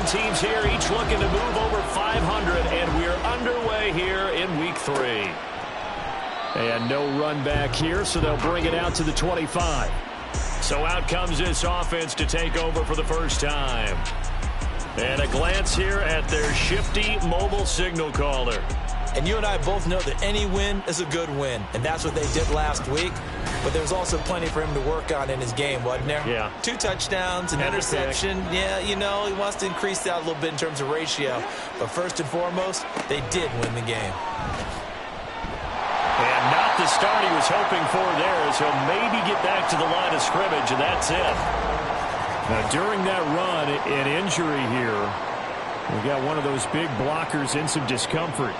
teams here, each looking to move over 500, and we're underway here in Week 3. And no run back here, so they'll bring it out to the 25. So out comes this offense to take over for the first time. And a glance here at their shifty mobile signal caller. And you and I both know that any win is a good win, and that's what they did last week. But there's also plenty for him to work on in his game, wasn't there? Yeah. 2 touchdowns, an interception. Yeah, you know, he wants to increase that a little bit in terms of ratio. But first and foremost, they did win the game. And not the start he was hoping for there, as he'll maybe get back to the line of scrimmage, and that's it. Now, during that run, an injury here. We got one of those big blockers in some discomfort.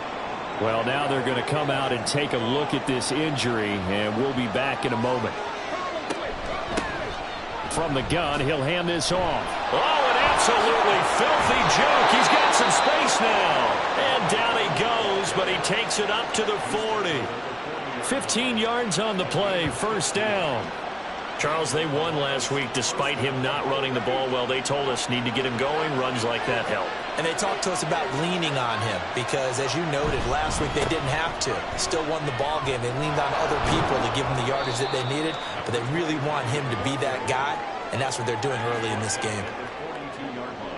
Well, now they're going to come out and take a look at this injury, and we'll be back in a moment. From the gun, he'll hand this off. Oh, an absolutely filthy joke. He's got some space now. And down he goes, but he takes it up to the 40. 15 yards on the play, first down. Charles, they won last week despite him not running the ball well. They told us need to get him going. Runs like that help. And they talked to us about leaning on him because, as you noted, last week they didn't have to. They still won the ball game. They leaned on other people to give them the yardage that they needed, but they really want him to be that guy, and that's what they're doing early in this game.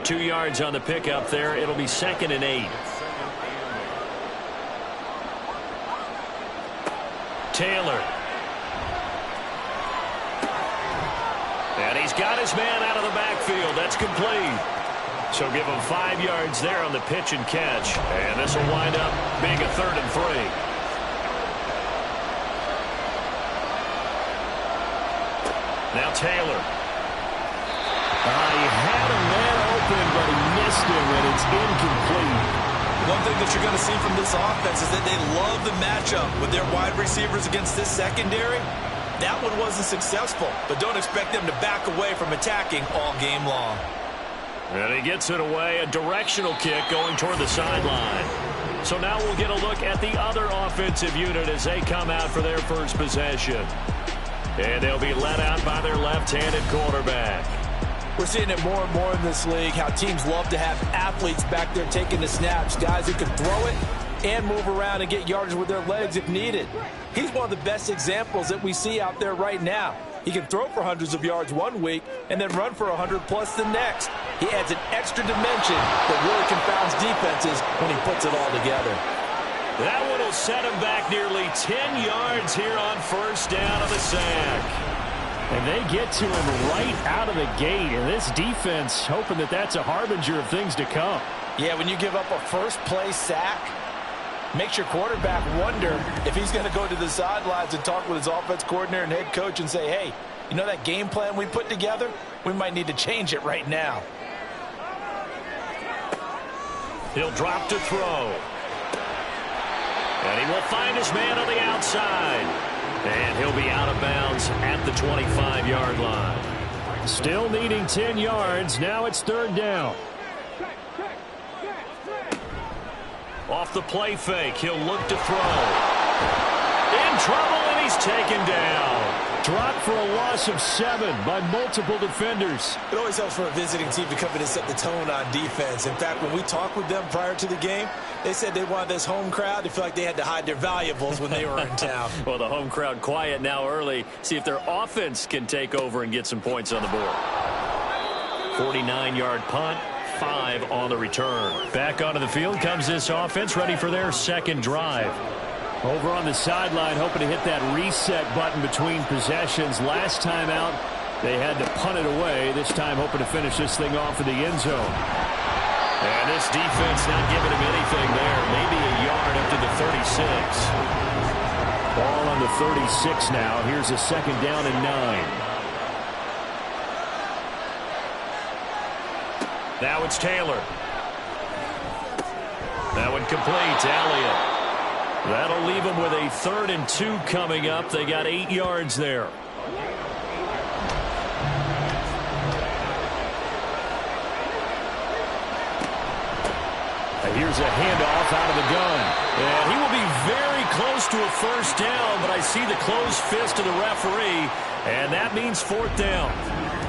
2 yards on the pickup there. It'll be 2nd and 8. Taylor. And he's got his man out of the backfield. That's complete. So give him 5 yards there on the pitch and catch. And this will wind up being a 3rd and 3. Now Taylor. He had a man open, but he missed him, and it's incomplete. One thing that you're going to see from this offense is that they love the matchup with their wide receivers against this secondary. That one wasn't successful, but don't expect them to back away from attacking all game long. And he gets it away, a directional kick going toward the sideline. So now we'll get a look at the other offensive unit as they come out for their first possession. And they'll be led out by their left-handed quarterback. We're seeing it more and more in this league, how teams love to have athletes back there taking the snaps, guys who can throw it and move around and get yardage with their legs if needed. He's one of the best examples that we see out there right now. He can throw for hundreds of yards one week and then run for 100+ the next. He adds an extra dimension that really confounds defenses when he puts it all together. That one will set him back nearly 10 yards here on first down of the sack. And they get to him right out of the gate, and this defense hoping that that's a harbinger of things to come. Yeah, when you give up a first-play sack, makes your quarterback wonder if he's going to go to the sidelines and talk with his offense coordinator and head coach and say, hey, you know that game plan we put together? We might need to change it right now. He'll drop to throw. And he will find his man on the outside. And he'll be out of bounds at the 25-yard line. Still needing 10 yards. Now it's 3rd down. Off the play fake, he'll look to throw. In trouble, and he's taken down. Dropped for a loss of 7 by multiple defenders. It always helps for a visiting team to come in and set the tone on defense. In fact, when we talked with them prior to the game, they said they wanted this home crowd to feel like they had to hide their valuables when they were in town. Well, the home crowd quiet now early. See if their offense can take over and get some points on the board. 49-yard punt, 5 on the return. Back onto the field comes this offense, ready for their second drive. Over on the sideline, hoping to hit that reset button between possessions. Last time out, they had to punt it away. This time, hoping to finish this thing off in the end zone. And this defense not giving him anything there. Maybe a yard up to the 36. Ball on the 36 now. Here's a 2nd down and 9. Now it's Taylor. That one complete. Elliott. That'll leave them with a 3rd and 2 coming up. They got 8 yards there. And here's a handoff out of the gun. And he will be very close to a first down, but I see the closed fist of the referee, and that means 4th down.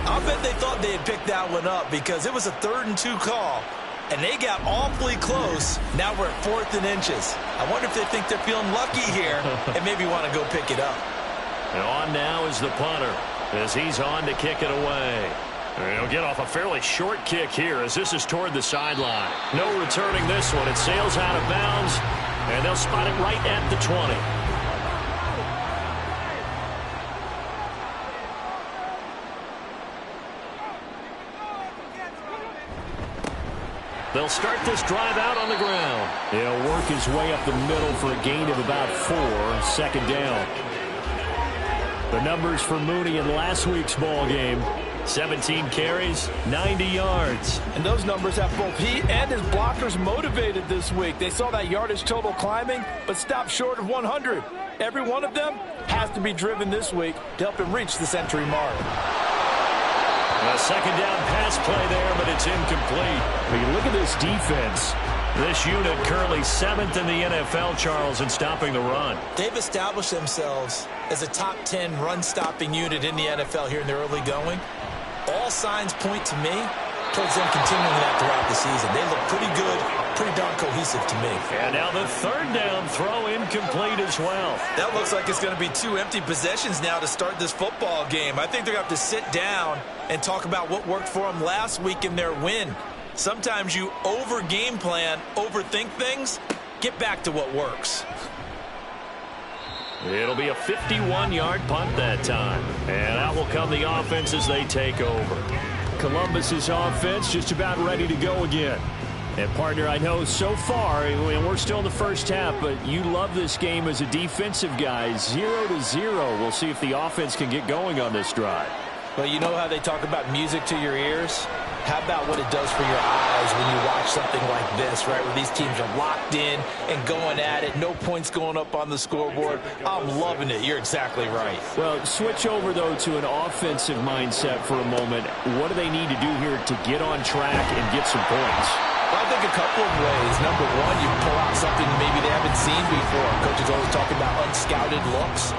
I bet they thought they had picked that one up because it was a 3rd and 2 call, and they got awfully close. Now we're at 4th and inches. I wonder if they think they're feeling lucky here and maybe want to go pick it up. And on now is the punter as he's on to kick it away. And he'll get off a fairly short kick here as this is toward the sideline. No returning this one. It sails out of bounds, and they'll spot it right at the 20. They'll start this drive out on the ground. He'll work his way up the middle for a gain of about 4, 2nd down. The numbers for Mooney in last week's ball game: 17 carries, 90 yards. And those numbers have both he and his blockers motivated this week. They saw that yardage total climbing, but stopped short of 100. Every one of them has to be driven this week to help him reach the century mark. A 2nd down pass play there, but it's incomplete. When you look at this defense, this unit currently 7th in the NFL, Charles, in stopping the run. They've established themselves as a top 10 run-stopping unit in the NFL here in the early going. All signs point to me towards them continuing that throughout the season. They look pretty good, pretty darn cohesive to me. And now the 3rd down throw incomplete as well. That looks like it's going to be 2 empty possessions now to start this football game. I think they're going to have to sit down and talk about what worked for them last week in their win. Sometimes you over-game plan, overthink things, get back to what works. It'll be a 51-yard punt that time. And out will come the offense as they take over. Columbus's offense just about ready to go again. And, partner, I know so far, and we're still in the first half, but you love this game as a defensive guy. 0-0. We'll see if the offense can get going on this drive. Well, you know how they talk about music to your ears? How about what it does for your eyes when you watch something like this, right, where these teams are locked in and going at it, no points going up on the scoreboard? I'm loving it. You're exactly right. Well, switch over, though, to an offensive mindset for a moment. What do they need to do here to get on track and get some points? Well, I think a couple of ways. Number one, you pull out something maybe they haven't seen before. Coaches always talk about unscouted looks.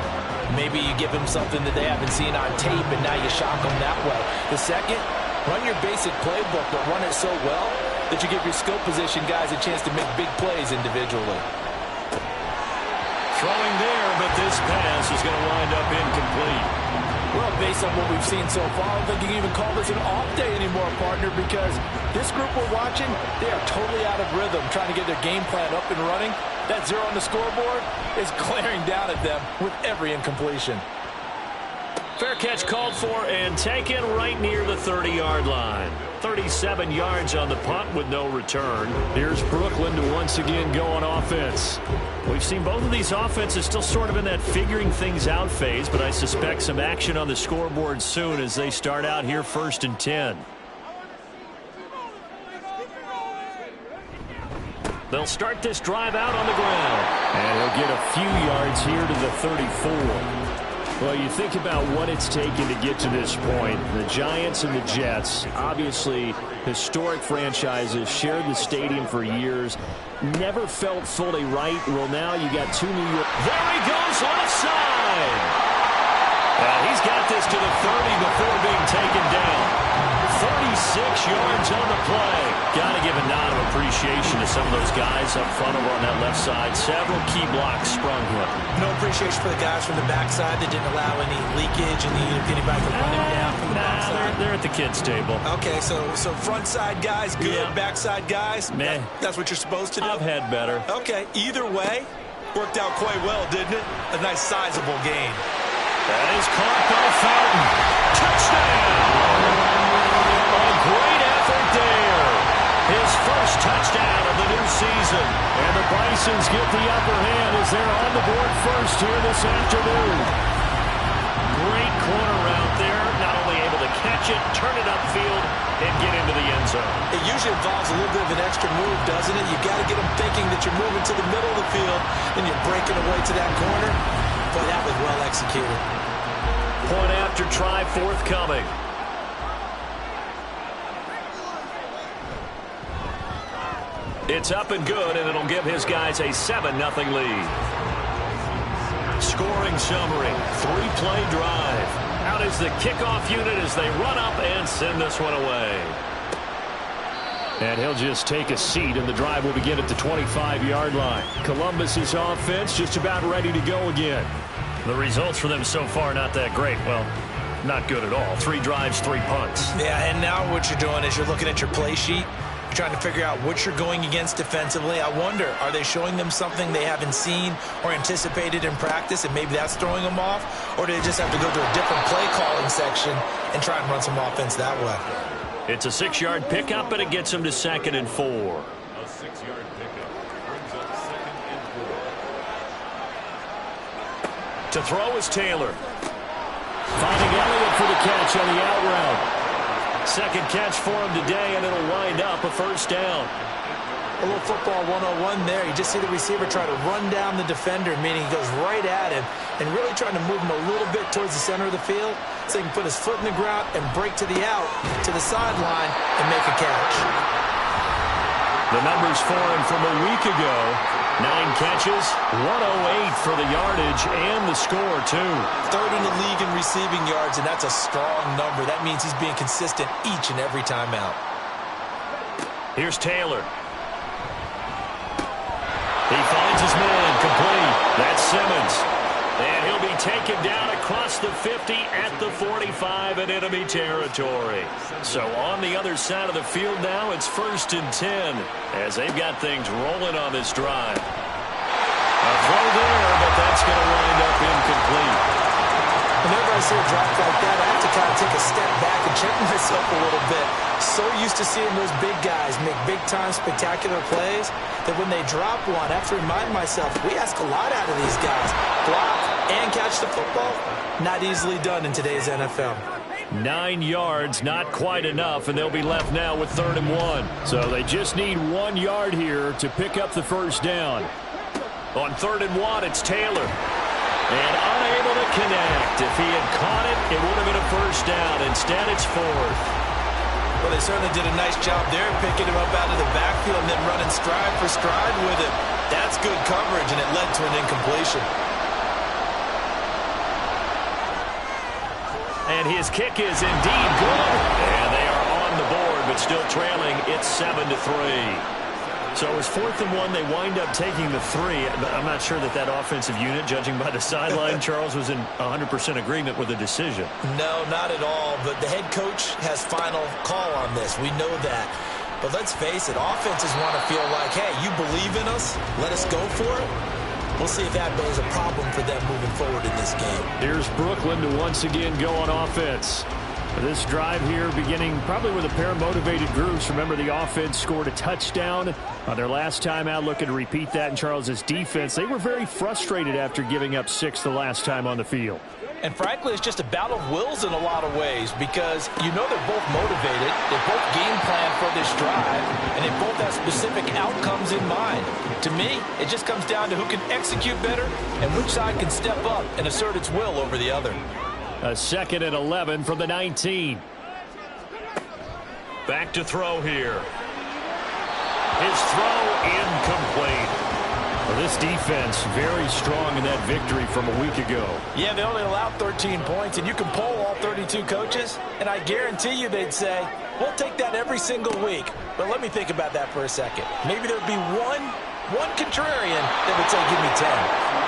Maybe you give them something that they haven't seen on tape, and now you shock them that way. The second, run your basic playbook, but run it so well that you give your skill position guys a chance to make big plays individually. Throwing there, but this pass is going to wind up incomplete. Well, based on what we've seen so far, I don't think you can even call this an off day anymore, partner, because this group we're watching, they are totally out of rhythm, trying to get their game plan up and running. That 0 on the scoreboard is glaring down at them with every incompletion. Fair catch called for and taken right near the 30-yard line. 37 yards on the punt with no return. Here's Brooklyn to once again go on offense. We've seen both of these offenses still sort of in that figuring things out phase, but I suspect some action on the scoreboard soon as they start out here 1st and 10. They'll start this drive out on the ground. And he'll get a few yards here to the 34. Well, you think about what it's taken to get to this point. The Giants and the Jets, obviously historic franchises, shared the stadium for years, never felt fully right. Well, now you got 2 New York. There he goes, left side. He's got this to the 30 before being taken down. 36 yards on the play. Got to give a nod of appreciation to some of those guys up front over on that left side. Several key blocks sprung him. No appreciation for the guys from the backside that didn't allow any leakage and anybody from running down from the backside. They're at the kids' table. Okay, so front side guys, good. Yeah. Backside guys, meh. That's what you're supposed to do? I've had better. Okay, either way, worked out quite well, didn't it? A nice sizable gain. That is caught by Fountain. Touchdown! A great effort there. His first touchdown of the new season. And the Bisons get the upper hand as they're on the board first here this afternoon. Great corner route there. Not only able to catch it, turn it upfield, and get into the end zone. It usually involves a little bit of an extra move, doesn't it? You've got to get them thinking that you're moving to the middle of the field, then you're breaking away to that corner. Boy, that was well executed. Point after try forthcoming. It's up and good, and it'll give his guys a 7-0 lead. Scoring summary, 3-play drive. Out out is the kickoff unit as they run up and send this one away. And he'll just take a seat, and the drive will begin at the 25-yard line. Columbus's offense just about ready to go again. The results for them so far not that great. Well, not good at all. 3 drives, 3 punts. Yeah, and now what you're doing is you're looking at your play sheet. You're trying to figure out what you're going against defensively. I wonder, are they showing them something they haven't seen or anticipated in practice, and maybe that's throwing them off? Or do they just have to go to a different play calling section and try and run some offense that way? It's a 6-yard pickup, and it gets them to 2nd and 4. A 6-yard pickup brings up 2nd and 4. To throw is Taylor. Finding Elliott for the catch on the out route. Second catch for him today, and it'll wind up a first down. A little football 101 there. You just see the receiver try to run down the defender, meaning he goes right at him and really trying to move him a little bit towards the center of the field so he can put his foot in the ground and break to the out, to the sideline, and make a catch. The numbers for him from a week ago: 9 catches, 108 for the yardage, and the score, too. 3rd in the league in receiving yards, and that's a strong number. That means he's being consistent each and every time out. Here's Taylor. He finds his man, complete. That's Simmons. And he'll be taken down across the 50 at the 45 in enemy territory. So on the other side of the field now, it's 1st and 10 as they've got things rolling on this drive. A throw there, but that's going to wind up incomplete. Whenever I see a drop like that, I have to kind of take a step back and check myself a little bit. So used to seeing those big guys make big-time spectacular plays that when they drop one, I have to remind myself, we ask a lot out of these guys. Block and catch the football, not easily done in today's NFL. 9 yards, not quite enough, and they'll be left now with 3rd and 1. So they just need 1 yard here to pick up the first down. On 3rd and 1, it's Taylor. And unable to connect. If he had caught it, it would have been a first down. Instead, it's 4th. Well, they certainly did a nice job there, picking him up out of the backfield and then running stride for stride with him. That's good coverage, and it led to an incompletion. And his kick is indeed good. And they are on the board, but still trailing. It's 7-3. So it was 4th and 1. They wind up taking the 3. I'm not sure that offensive unit, judging by the sideline, Charles, was in 100% agreement with the decision. No, not at all. But the head coach has final call on this. We know that. But let's face it, offenses want to feel like, hey, you believe in us, let us go for it. We'll see if that is a problem for them moving forward in this game. Here's Brooklyn to once again go on offense. This drive here beginning probably with a pair of motivated groups. Remember, the offense scored a touchdown on their last time out, looking to repeat that in Charles's defense. They were very frustrated after giving up 6 the last time on the field. And frankly, it's just a battle of wills in a lot of ways because you know they're both motivated, they both game plan for this drive, and they both have specific outcomes in mind. To me, it just comes down to who can execute better and which side can step up and assert its will over the other. A 2nd and 11 from the 19. Back to throw here. His throw incomplete. Well, this defense very strong in that victory from a week ago. Yeah, they only allowed 13 points, and you can poll all 32 coaches, and I guarantee you they'd say, we'll take that every single week. But let me think about that for a second. Maybe there'd be one contrarian that would say, give me 10.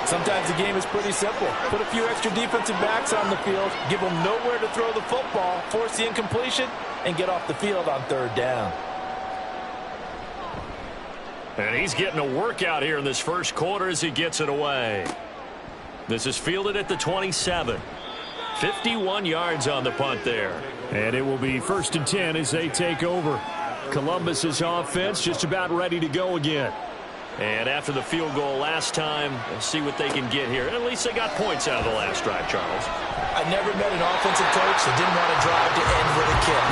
Sometimes the game is pretty simple. Put a few extra defensive backs on the field, give them nowhere to throw the football, force the incompletion, and get off the field on 3rd down. And he's getting a workout here in this first quarter as he gets it away. This is fielded at the 27. 51 yards on the punt there. And it will be 1st and 10 as they take over. Columbus's offense just about ready to go again. And after the field goal last time, we'll see what they can get here. At least they got points out of the last drive, Charles. I never met an offensive coach that didn't want to drive to end with a kick.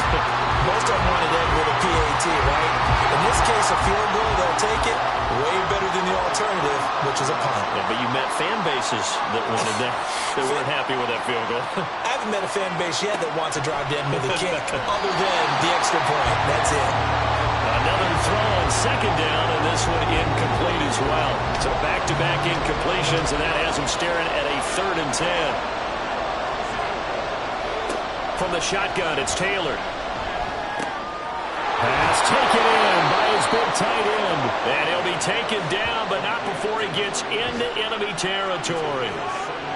Most of them want to end with a PAT, right? In this case, a field goal, they'll take it. Way better than the alternative, which is a punt. Yeah, but you met fan bases that wanted that. They weren't happy with that field goal. I haven't met a fan base yet that wants to drive to end with a kick other than the extra point. That's it. Another throw on 2nd down, and this one incomplete as well. So back-to-back incompletions, and that has him staring at a 3rd and 10. From the shotgun, it's Taylor. Pass taken in by his big tight end. And he'll be taken down, but not before he gets into enemy territory.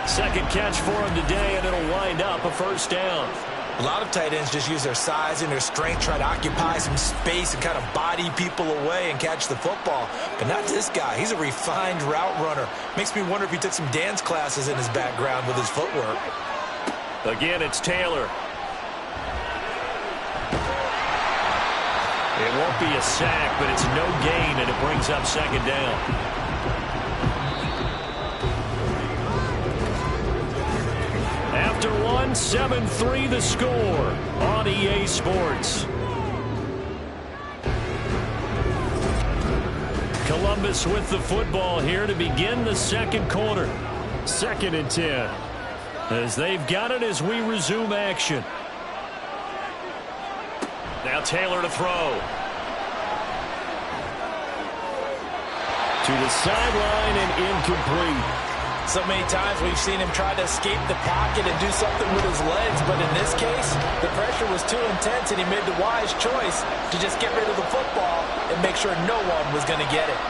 Second catch for him today, and it'll wind up a 1st down. A lot of tight ends just use their size and their strength, try to occupy some space and kind of body people away and catch the football. But not this guy. He's a refined route runner. Makes me wonder if he took some dance classes in his background with his footwork. Again, it's Taylor. It won't be a sack, but it's no gain, and it brings up 2nd down. After one, 7-3 the score on EA Sports. Columbus with the football here to begin the 2nd quarter. 2nd and 10. As they've got it as we resume action. Now Taylor to throw. To the sideline and incomplete. So many times we've seen him try to escape the pocket and do something with his legs, but in this case, the pressure was too intense and he made the wise choice to just get rid of the football and make sure no one was going to get it.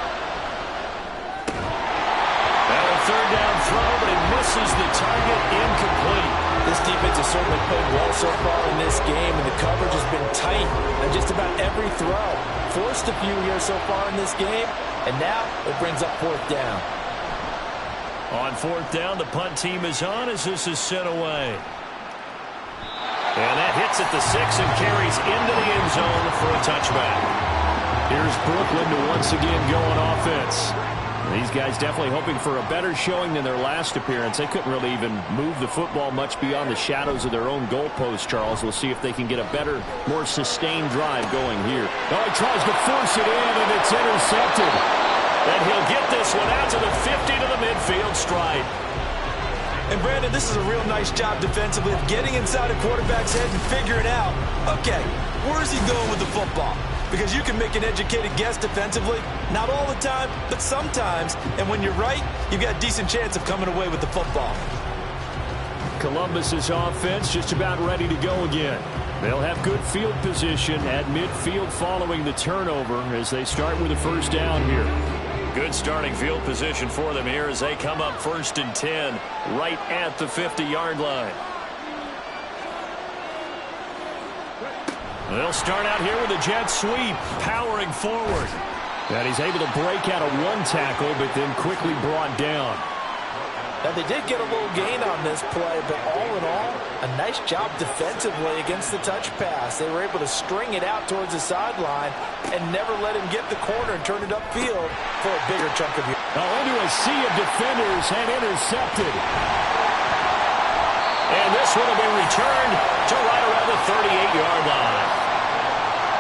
Now a 3rd down throw, but he misses the target, incomplete. This defense has certainly played well so far in this game, and the coverage has been tight on just about every throw. Forced a few here so far in this game, and now it brings up 4th down. On 4th down, the punt team is on as this is sent away. And that hits at the 6 and carries into the end zone for a touchback. Here's Brooklyn to once again go on offense. These guys definitely hoping for a better showing than their last appearance. They couldn't really even move the football much beyond the shadows of their own goalpost, Charles. We'll see if they can get a better, more sustained drive going here. Oh, he tries to force it in, and it's intercepted. And he'll get this one out to the 50 to the midfield stride. And Brandon, this is a real nice job defensively of getting inside a quarterback's head and figuring out, okay, where's he going with the football? Because you can make an educated guess defensively, not all the time, but sometimes. And when you're right, you've got a decent chance of coming away with the football. Columbus's offense just about ready to go again. They'll have good field position at midfield following the turnover as they start with a 1st down here. Good starting field position for them here as they come up 1st and 10 right at the 50-yard line. They'll start out here with a jet sweep, powering forward. And he's able to break out of one tackle, but then quickly brought down. Now, they did get a little gain on this play, but all in all, a nice job defensively against the touch pass. They were able to string it out towards the sideline and never let him get the corner and turn it upfield for a bigger chunk of it. Now into a sea of defenders and intercepted. And this one will be returned to right around the 38-yard line.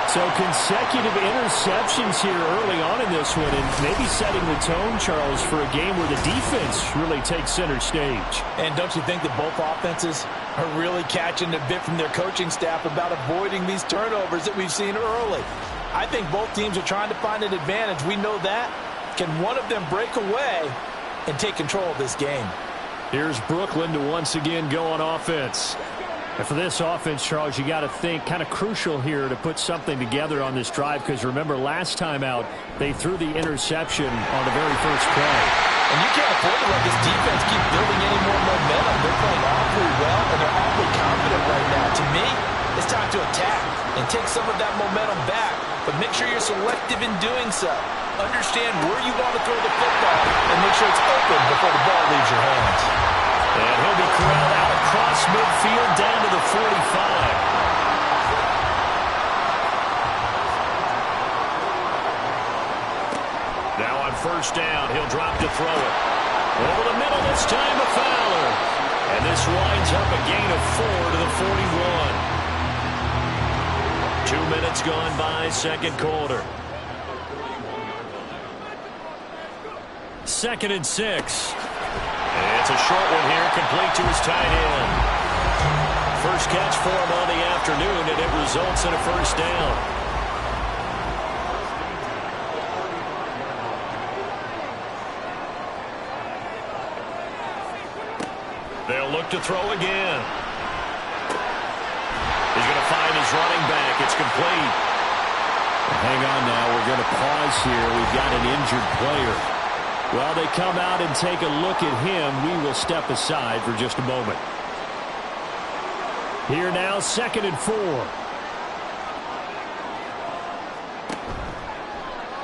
So consecutive interceptions here early on in this one, and maybe setting the tone, Charles, for a game where the defense really takes center stage. And don't you think that both offenses are really catching a bit from their coaching staff about avoiding these turnovers that we've seen early? I think both teams are trying to find an advantage. We know that. Can one of them break away and take control of this game? Here's Brooklyn to once again go on offense. And for this offense, Charles, you got to think kind of crucial here to put something together on this drive, because remember last time out they threw the interception on the very first play. And you can't afford to let this defense keep building any more momentum. They're playing awfully well, and they're awfully confident right now. To me, it's time to attack and take some of that momentum back, but make sure you're selective in doing so. Understand where you want to throw the football and make sure it's open before the ball leaves your hands. And he'll be corralled out across midfield down to the 45. Now on 1st down, he'll drop to throw it. Over the middle this time to Fowler. And this winds up a gain of 4 to the 41. 2 minutes gone by, 2nd quarter. 2nd and 6. And it's a short one here, complete to his tight end. First catch for him on the afternoon, and it results in a 1st down. They'll look to throw again. He's going to find his running back. It's complete. Hang on now. We're going to pause here. We've got an injured player. While they come out and take a look at him, we will step aside for just a moment. Here now, 2nd and 4.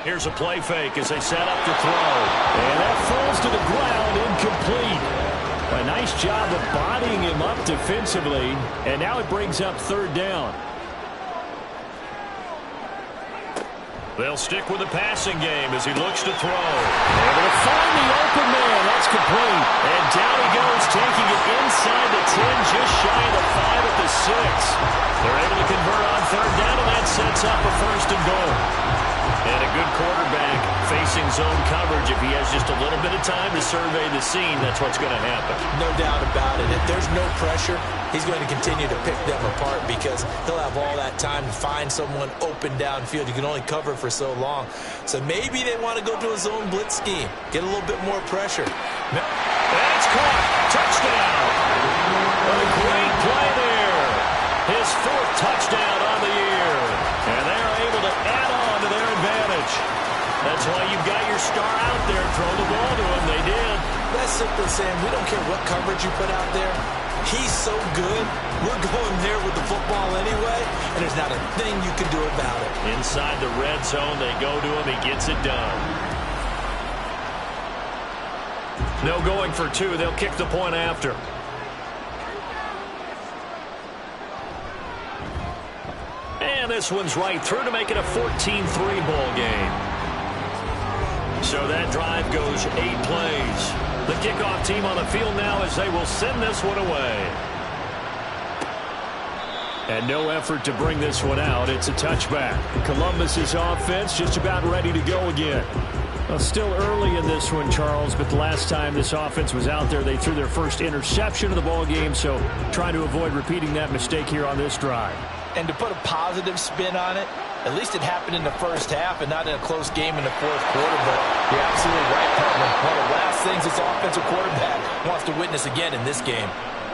Here's a play fake as they set up to throw. And that falls to the ground, incomplete. A nice job of bodying him up defensively. And now it brings up 3rd down. They'll stick with the passing game as he looks to throw. Able to find the open man. That's complete. And down he goes, taking it inside the 10, just shy of the 5 at the 6. They're able to convert on 3rd down, and that sets up a 1st and goal. And a good quarterback facing zone coverage. If he has just a little bit of time to survey the scene, that's what's going to happen. No doubt about it. If there's no pressure, he's going to continue to pick them apart because he'll have all that time to find someone open downfield. You can only cover for so long. So maybe they want to go to a zone blitz scheme, get a little bit more pressure. That's caught. Touchdown. A great play there. His 4th touchdown on the year. And they're able to add on to their advantage. That's why you've got your star out there. Throw the ball to him. They did. That's simply saying we don't care what coverage you put out there. He's so good. We're going there with the football anyway, and there's not a thing you can do about it. Inside the red zone, they go to him. He gets it done. No going for 2. They'll kick the point after. And this one's right through to make it a 14-3 ball game. So that drive goes 8 plays. The kickoff team on the field now as they will send this one away. And no effort to bring this one out. It's a touchback. Columbus's offense just about ready to go again. Well, still early in this one, Charles, but the last time this offense was out there, they threw their first interception of the ball game, so trying to avoid repeating that mistake here on this drive. And to put a positive spin on it, at least it happened in the first half and not in a close game in the 4th quarter. But you're absolutely right, partner. One of the last things this offensive quarterback wants to witness again in this game.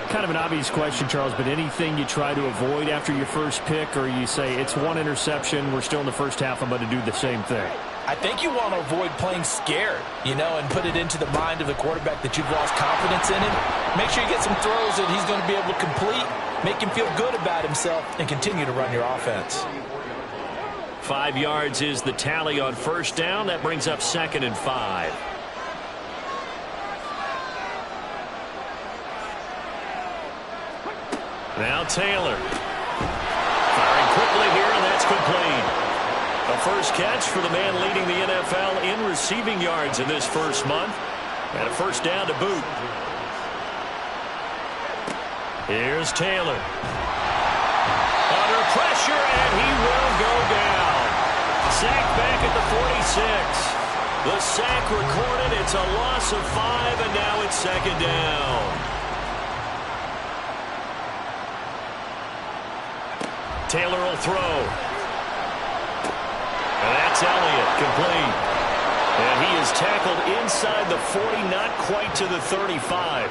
Kind of an obvious question, Charles, but anything you try to avoid after your first pick, or you say it's 1 interception, we're still in the first half, I'm going to do the same thing? I think you want to avoid playing scared, and put it into the mind of the quarterback that you've lost confidence in him. Make sure you get some throws that he's going to be able to complete, make him feel good about himself, and continue to run your offense. 5 yards is the tally on 1st down. That brings up 2nd and 5. Now Taylor. Firing quickly here, and that's complete. A first catch for the man leading the NFL in receiving yards in this first month. And a 1st down to boot. Here's Taylor. Under pressure, and he will go down. Sacked back at the 46. The sack recorded. It's a loss of 5, and now it's 2nd down. Taylor will throw. And that's Elliott, complete. And he is tackled inside the 40, not quite to the 35.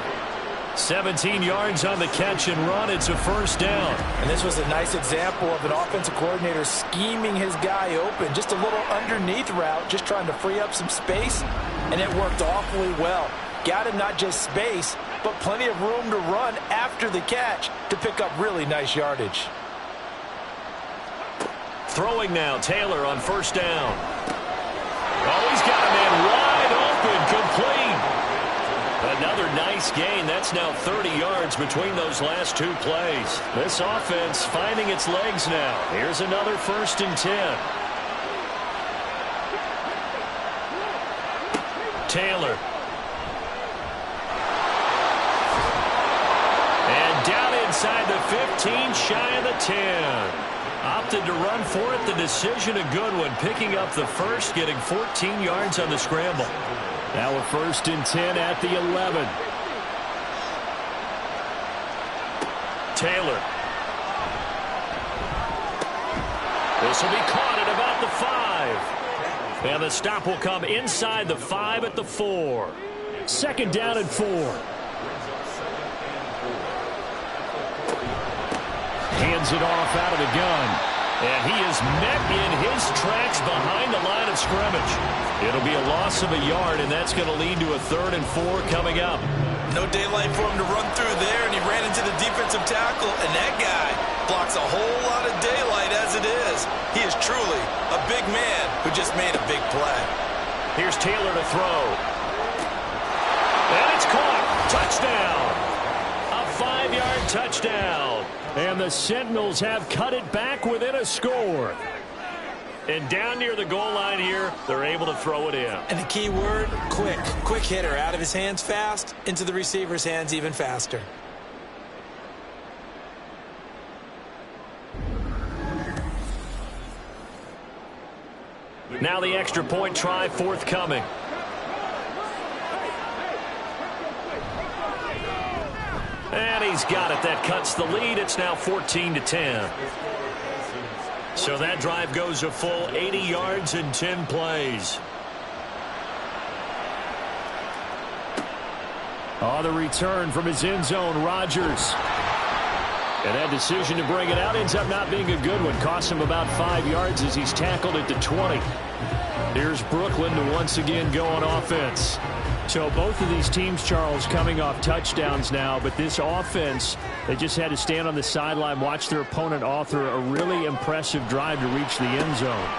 17 yards on the catch and run. It's a 1st down. And this was a nice example of an offensive coordinator scheming his guy open. Just a little underneath route, just trying to free up some space. And it worked awfully well. Got him not just space, but plenty of room to run after the catch to pick up really nice yardage. Throwing now, Taylor on 1st down. Oh, he's got a man wide open, complete. Another nice gain. That's now 30 yards between those last 2 plays. This offense finding its legs now. Here's another 1st and 10. Taylor. And down inside the 15, shy of the 10. Opted to run for it. The decision a good one. Picking up the first, getting 14 yards on the scramble. Now a 1st and 10 at the 11. Taylor. This will be caught at about the 5. And the stop will come inside the 5 at the 4. 2nd down and 4. Hands it off out of the gun. And he is met in his tracks behind the line of scrimmage. It'll be a loss of a yard, and that's going to lead to a 3rd and 4 coming up. No daylight for him to run through there, and he ran into the defensive tackle, and that guy blocks a whole lot of daylight as it is. He is truly a big man who just made a big play. Here's Taylor to throw. And it's caught. Touchdown. A 5-yard touchdown. And the Sentinels have cut it back within a score. And down near the goal line here, they're able to throw it in. And the key word, quick. Quick hitter. Out of his hands fast, into the receiver's hands even faster. Now the extra point try forthcoming. And he's got it. That cuts the lead. It's now 14-10. So that drive goes a full 80 yards in 10 plays. On the return from his end zone, Rodgers. And that decision to bring it out ends up not being a good one. Costs him about 5 yards as he's tackled at the 20. Here's Brooklyn to once again go on offense. So both of these teams, Charles, coming off touchdowns now, but this offense, they just had to stand on the sideline, watch their opponent author a really impressive drive to reach the end zone.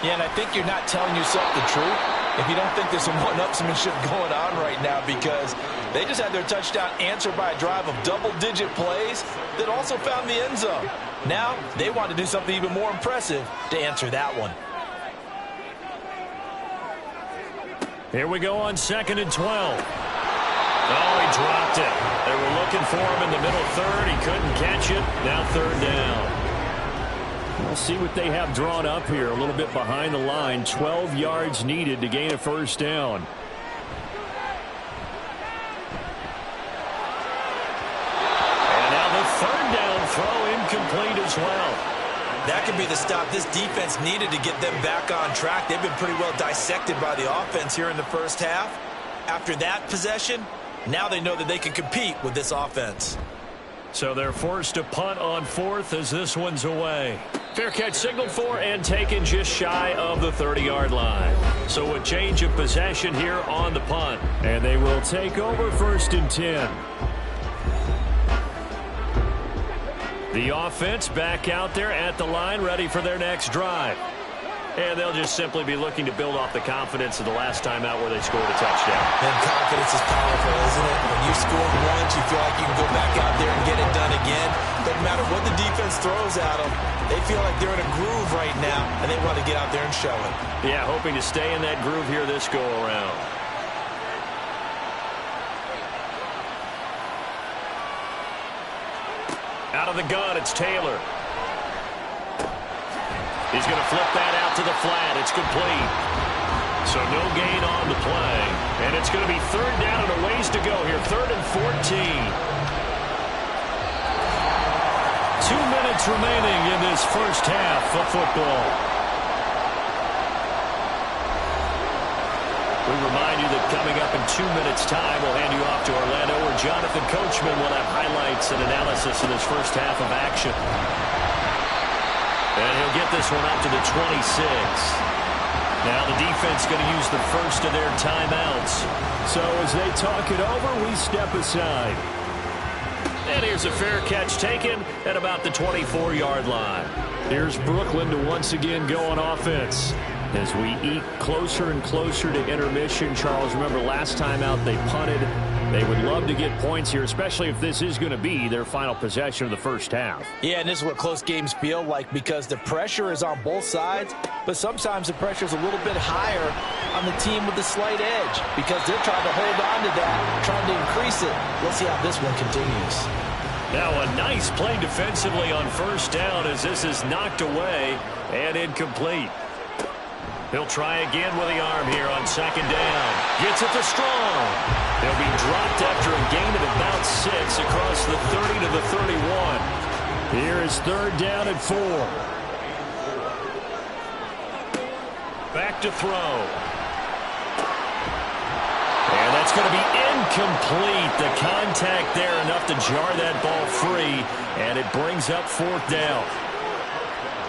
Yeah, and I think you're not telling yourself the truth if you don't think there's some one-upsmanship going on right now, because they just had their touchdown answered by a drive of double-digit plays that also found the end zone. Now they want to do something even more impressive to answer that one. Here we go on 2nd and 12. Oh, he dropped it. They were looking for him in the middle third. He couldn't catch it. Now 3rd down. We'll see what they have drawn up here. A little bit behind the line. 12 yards needed to gain a 1st down. And now the 3rd down throw incomplete as well. That could be the stop this defense needed to get them back on track. They've been pretty well dissected by the offense here in the first half. After that possession, now they know that they can compete with this offense. So they're forced to punt on 4th as this one's away. Fair catch signaled for and taken just shy of the 30-yard line. So a change of possession here on the punt. And they will take over 1st and 10. The offense back out there at the line, ready for their next drive. And they'll just simply be looking to build off the confidence of the last time out where they scored a touchdown. And confidence is powerful, isn't it? When you score once, you feel like you can go back out there and get it done again. Doesn't matter what the defense throws at them. They feel like they're in a groove right now, and they want to get out there and show it. Yeah, hoping to stay in that groove here this go-around. Out of the gun, it's Taylor. He's going to flip that out to the flat. It's complete. So no gain on the play. And it's going to be 3rd down and a ways to go here. 3rd and 14. 2 minutes remaining in this first half of football. We remind you that coming up in 2 minutes' time, we'll hand you off to Orlando, where Jonathan Coachman will have highlights and analysis in his first half of action. And he'll get this one up to the 26. Now the defense going to use the first of their timeouts. So as they talk it over, we step aside. And here's a fair catch taken at about the 24-yard line. Here's Brooklyn to once again go on offense. As we eke closer and closer to intermission, Charles, remember last time out they punted. They would love to get points here, especially if this is going to be their final possession of the first half. Yeah, and this is what close games feel like, because the pressure is on both sides, but sometimes the pressure is a little bit higher on the team with the slight edge, because they're trying to hold on to that, trying to increase it. Let's see how this one continues. Now a nice play defensively on 1st down as this is knocked away and incomplete. He'll try again with the arm here on 2nd down. Gets it to Strong. They'll be dropped after a gain of about 6 across the 30 to the 31. Here is 3rd down and 4. Back to throw. And And that's going to be incomplete. The contact there enough to jar that ball free, and it brings up 4th down.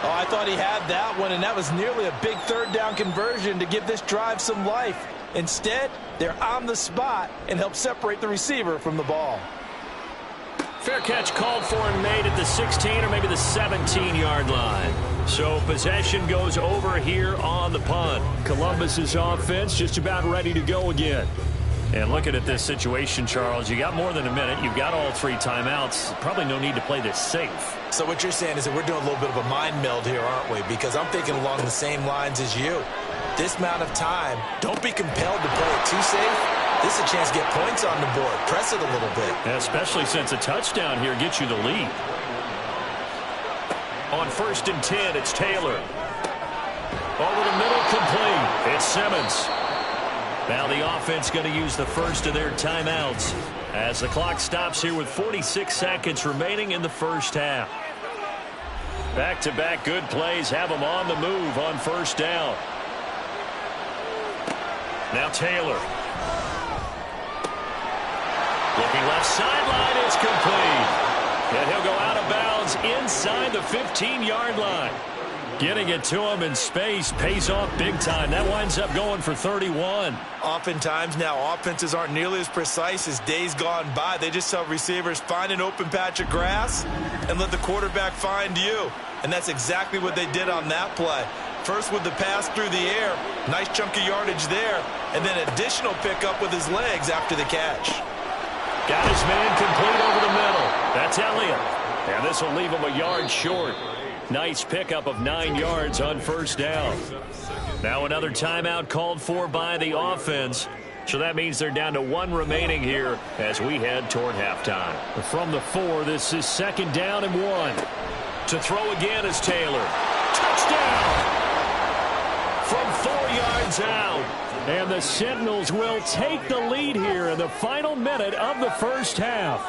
Oh, I thought he had that one, and that was nearly a big 3rd down conversion to give this drive some life. Instead, they're on the spot and help separate the receiver from the ball. Fair catch called for and made at the 16 or maybe the 17-yard line. So possession goes over here on the punt. Columbus's offense just about ready to go again. And looking at this situation, Charles, you got more than a minute. You've got all 3 timeouts. Probably no need to play this safe. So what you're saying is that we're doing a little bit of a mind meld here, aren't we? Because I'm thinking along the same lines as you. This amount of time, don't be compelled to play it too safe. This is a chance to get points on the board. Press it a little bit. Especially since a touchdown here gets you the lead. On 1st and 10, it's Taylor. Over the middle, complete. It's Simmons. Now the offense going to use the first of their timeouts as the clock stops here with 46 seconds remaining in the first half. Back-to-back good plays have them on the move on 1st down. Now Taylor. Looking left sideline, it's complete. And he'll go out of bounds inside the 15-yard line. Getting it to him in space pays off big time. That winds up going for 31. Oftentimes now offenses aren't nearly as precise as days gone by. They just tell receivers, find an open patch of grass and let the quarterback find you. And that's exactly what they did on that play. First with the pass through the air, nice chunk of yardage there, and then additional pickup with his legs after the catch. Got his man complete over the middle. That's Elliott. And this will leave him a yard short. Nice pickup of 9 yards on 1st down. Now another timeout called for by the offense. So that means they're down to 1 remaining here as we head toward halftime. From the 4, this is 2nd down and 1. To throw again is Taylor. Touchdown! From 4 yards out. And the Sentinels will take the lead here in the final minute of the first half.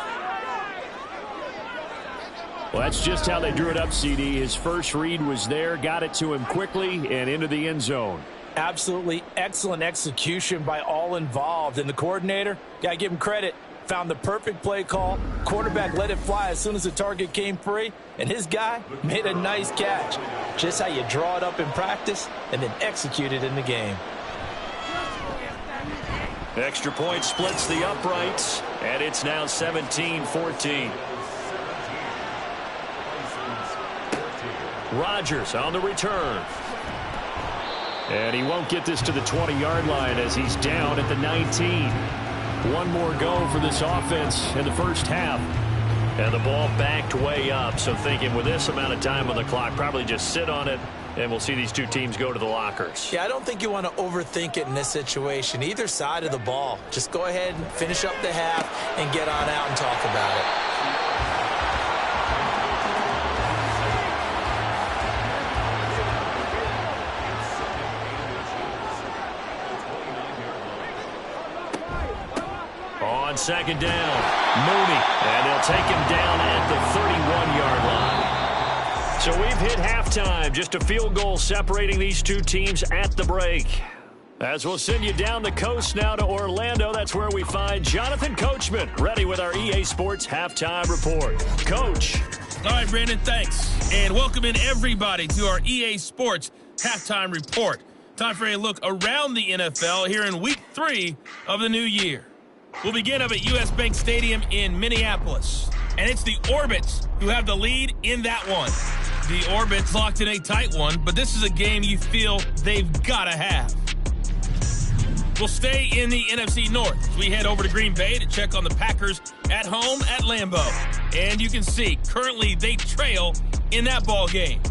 Well, that's just how they drew it up, CD. His first read was there, got it to him quickly, and into the end zone. Absolutely excellent execution by all involved. And the coordinator, got to give him credit, found the perfect play call. Quarterback let it fly as soon as the target came free, and his guy made a nice catch. Just how you draw it up in practice and then execute it in the game. Extra point splits the uprights, and it's now 17-14. Rodgers on the return. And he won't get this to the 20-yard line as he's down at the 19. One more go for this offense in the first half. And the ball backed way up, so thinking with this amount of time on the clock, probably just sit on it, and we'll see these two teams go to the lockers. Yeah, I don't think you want to overthink it in this situation. Either side of the ball. Just go ahead and finish up the half and get on out and talk about it. On 2nd down, Mooney, and they'll take him down at the 31-yard line. So we've hit halftime, just a field goal separating these two teams at the break. As we'll send you down the coast now to Orlando, that's where we find Jonathan Coachman, ready with our EA Sports Halftime Report. Coach. All right, Brandon, thanks. And welcome in everybody to our EA Sports Halftime Report. Time for a look around the NFL here in Week 3 of the new year. We'll begin up at U.S. Bank Stadium in Minneapolis. And it's the Orbits who have the lead in that one. The Orbits locked in a tight one, but this is a game you feel they've got to have. We'll stay in the NFC North as we head over to Green Bay to check on the Packers at home at Lambeau. And you can see, currently they trail in that ball game.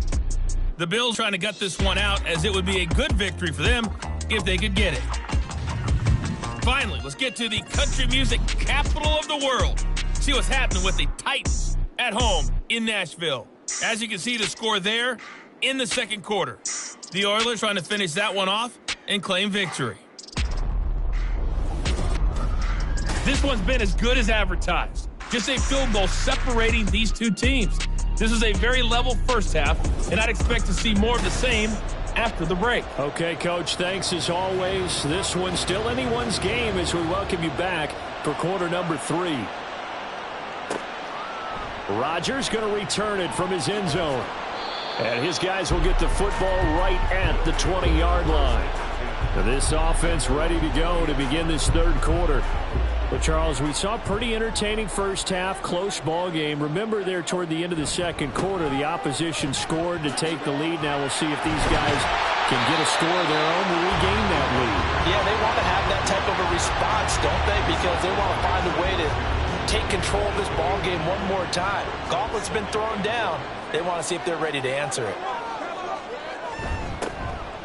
The Bills trying to gut this one out as it would be a good victory for them if they could get it. Finally, let's get to the country music capital of the world. See what's happening with the Titans at home in Nashville. As you can see, the score there in the second quarter. The Oilers trying to finish that one off and claim victory. This one's been as good as advertised. Just a field goal separating these two teams. This is a very level first half, and I'd expect to see more of the same after the break. Okay, Coach, thanks as always. This one's still anyone's game as we welcome you back for quarter number 3. Rodgers going to return it from his end zone. And his guys will get the football right at the 20-yard line. Now this offense ready to go to begin this third quarter. But, Charles, we saw a pretty entertaining first half, close ball game. Remember there toward the end of the second quarter, the opposition scored to take the lead. Now we'll see if these guys can get a score of their own to regain that lead. Yeah, they want to have that type of a response, don't they? Because they want to find a way to take control of this ball game one more time. Gauntlet's been thrown down. They want to see if they're ready to answer it.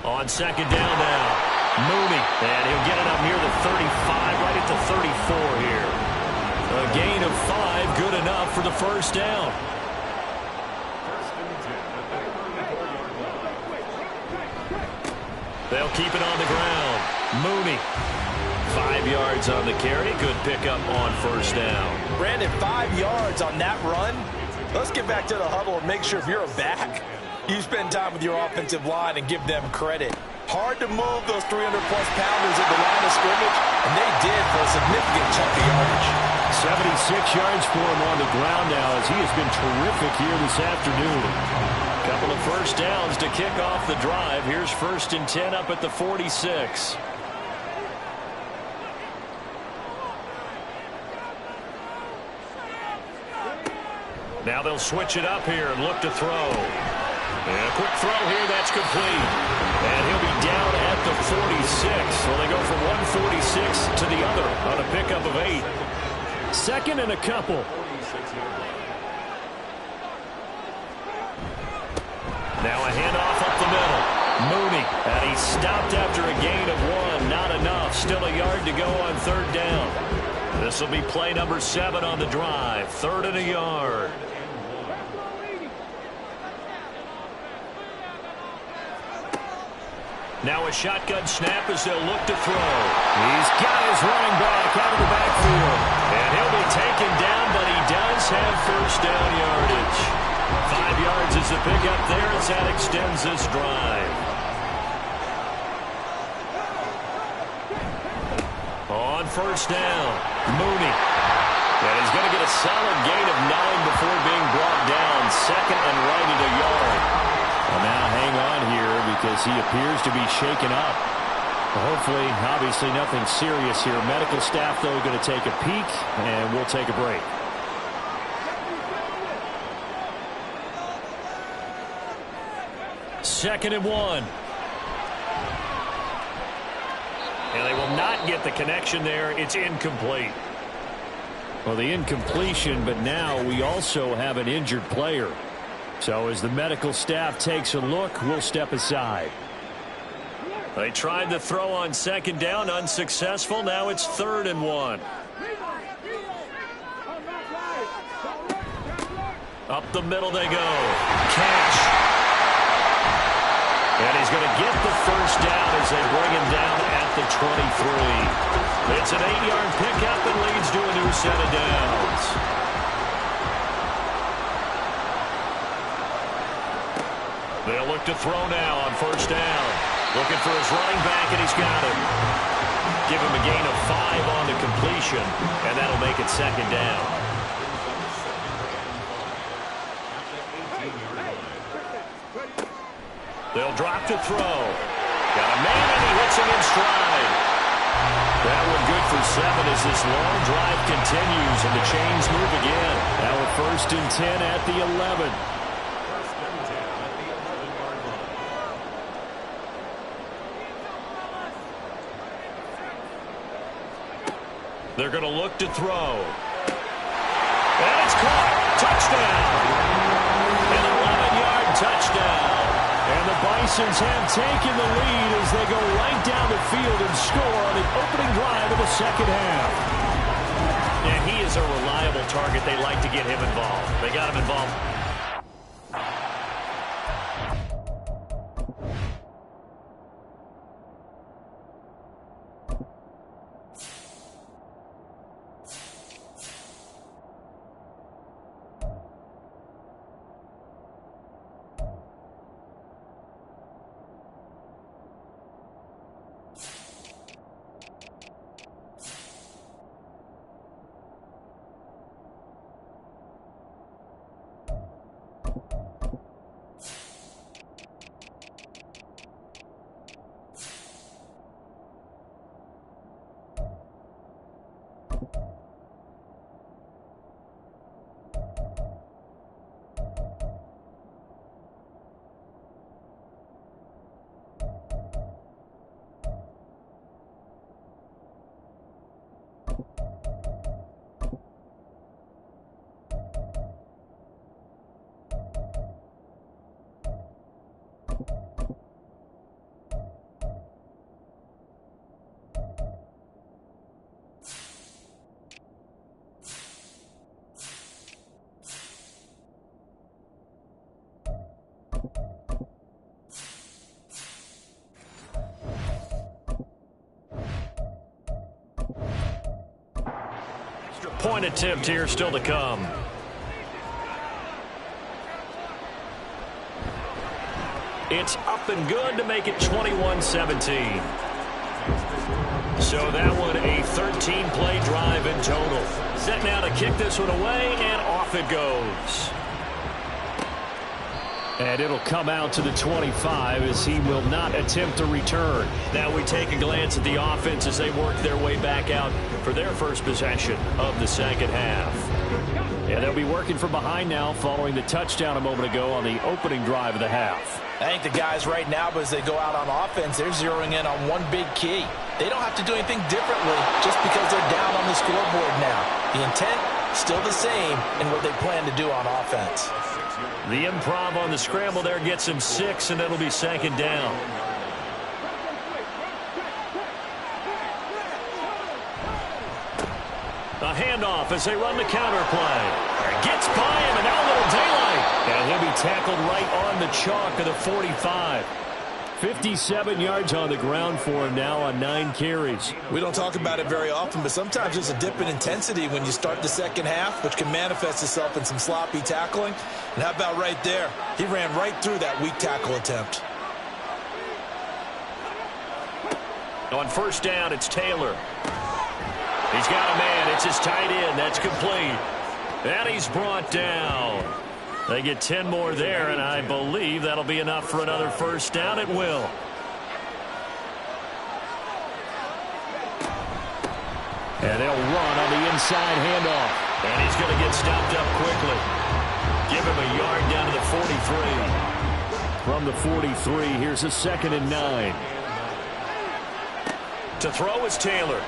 On second down now. Mooney, and he'll get it up near the 35, right at the 34 here. A gain of 5, good enough for the first down. They'll keep it on the ground. Mooney, 5 yards on the carry. Good pickup on first down. Brandon, 5 yards on that run. Let's get back to the huddle and make sure if you're a back, you spend time with your offensive line and give them credit. Hard to move those 300-plus pounders at the line of scrimmage, and they did for a significant chunk of yardage. 76 yards for him on the ground now as he has been terrific here this afternoon. Couple of first downs to kick off the drive. Here's 1st and 10 up at the 46. Now they'll switch it up here and look to throw. And a quick throw here, that's complete. And he'll be down at the 46. So they go from 146 to the other on a pickup of 8. 2nd and a couple. Now a handoff up the middle. Mooney, and he stopped after a gain of 1. Not enough. Still a yard to go on 3rd down. This will be play number 7 on the drive. 3rd and a yard. Now a shotgun snap as they'll look to throw. He's got his running back out of the backfield. And he'll be taken down, but he does have first down yardage. 5 yards is the pickup there as that extends this drive. On first down, Mooney. And he's going to get a solid gain of 9 before being brought down. 2nd and right at a yard. Well, now hang on here because he appears to be shaken up. Hopefully, obviously nothing serious here. Medical staff, though, going to take a peek, and we'll take a break. Second and 1. And they will not get the connection there. It's incomplete. Well, the incompletion, but now we also have an injured player. So as the medical staff takes a look, we'll step aside. They tried the throw on 2nd down, unsuccessful. Now it's 3rd and 1. Up the middle they go. Catch. And he's going to get the first down as they bring him down at the 23. It's an 8-yard pickup and leads to a new set of downs. They'll look to throw now on first down. Looking for his running back, and he's got him. Give him a gain of 5 on the completion, and that'll make it 2nd down. They'll drop to throw. Got a man, and he hits him in stride. That one good for 7 as this long drive continues, and the chains move again. Now a 1st and 10 at the 11. They're going to look to throw. And it's caught. Touchdown. An 11-yard touchdown. And the Bisons have taken the lead as they go right down the field and score on the opening drive of the second half. And he is a reliable target. They like to get him involved. They got him involved. Three-point attempt here still to come. It's up and good to make it 21-17. So that one a 13-play drive in total. Set now to kick this one away, and off it goes. And it'll come out to the 25 as he will not attempt to return. Now we take a glance at the offense as they work their way back out for their first possession of the second half. And they'll be working from behind now following the touchdown a moment ago on the opening drive of the half. I think the guys right now, as they go out on offense, they're zeroing in on one big key. They don't have to do anything differently just because they're down on the scoreboard now. The intent, still the same in what they plan to do on offense. The improv on the scramble there gets him 6, and it'll be second down. A handoff as they run the counter play. Gets by him, and now a little daylight. And he'll be tackled right on the chalk of the 45. 57 yards on the ground for him now on 9 carries. We don't talk about it very often, but sometimes there's a dip in intensity when you start the second half, which can manifest itself in some sloppy tackling. And how about right there? He ran right through that weak tackle attempt. On first down, it's Taylor. He's got a man. It's his tight end. That's complete. And he's brought down. They get 10 more there, and I believe that'll be enough for another first down. It will. And they'll run on the inside handoff. And he's going to get stopped up quickly. Give him a yard down to the 43. From the 43, here's a 2nd and 9. To throw is Taylor.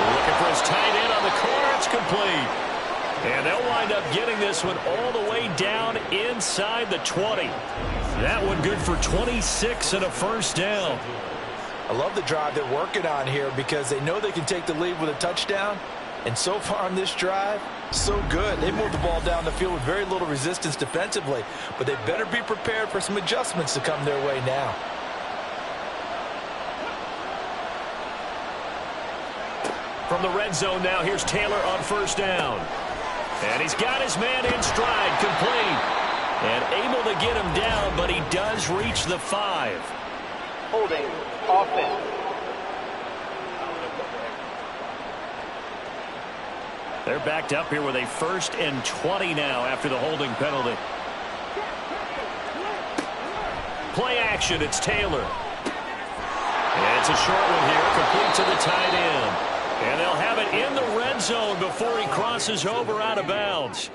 Looking for his tight end on the corner. It's complete. And they'll wind up getting this one all the way down inside the 20. That one good for 26 and a first down. I love the drive they're working on here because they know they can take the lead with a touchdown. And so far on this drive, so good. They moved the ball down the field with very little resistance defensively. But they better be prepared for some adjustments to come their way now. From the red zone now, here's Taylor on first down. And he's got his man in stride, complete. And able to get him down, but he does reach the 5. Holding, offense. They're backed up here with a 1st and 20 now after the holding penalty. Play action, it's Taylor. And it's a short one here, complete to the tight end. And they'll have it in the red zone before he crosses over out of bounds.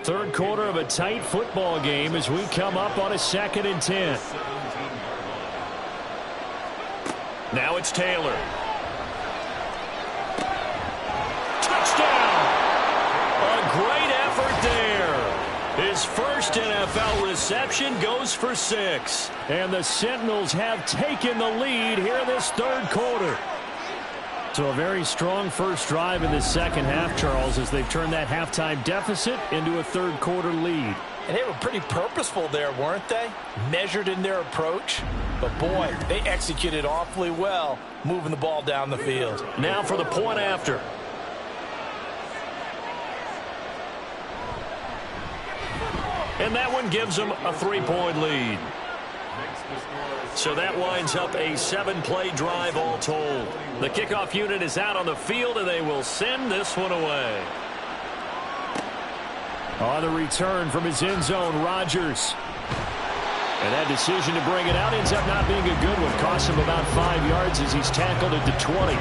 Third quarter of a tight football game as we come up on a 2nd and 10. Now it's Taylor. Touchdown! A great effort there. His first NFL reception goes for 6. And the Sentinels have taken the lead here in this third quarter. So a very strong first drive in the second half, Charles, as they've turned that halftime deficit into a third quarter lead. And they were pretty purposeful there, weren't they? Measured in their approach. But boy, they executed awfully well, moving the ball down the field. Now for the point after. And that one gives them a 3-point lead. So that winds up a 7-play drive all told. The kickoff unit is out on the field, and they will send this one away. On the return from his end zone, Rodgers. And that decision to bring it out ends up not being a good one. Costs him about 5 yards as he's tackled at the 20.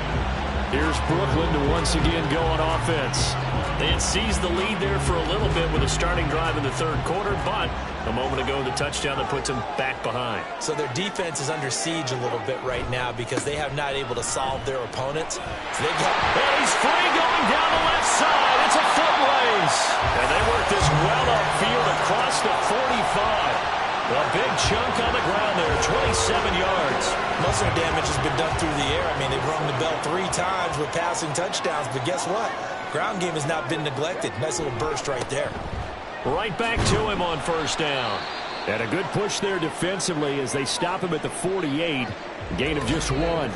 Here's Brooklyn to once again go on offense. They had seized the lead there for a little bit with a starting drive in the third quarter, but a moment ago the touchdown that puts them back behind. So their defense is under siege a little bit right now because they have not able to solve their opponents. So they got, and he's free going down the left side. It's a foot race. And they work this well upfield across the 45. A big chunk on the ground there, 27 yards. Most of their damage has been done through the air. I mean, they've rung the bell 3 times with passing touchdowns, but guess what? Ground game has not been neglected. Nice little burst right there. Right back to him on first down. And a good push there defensively as they stop him at the 48. Gain of just 1.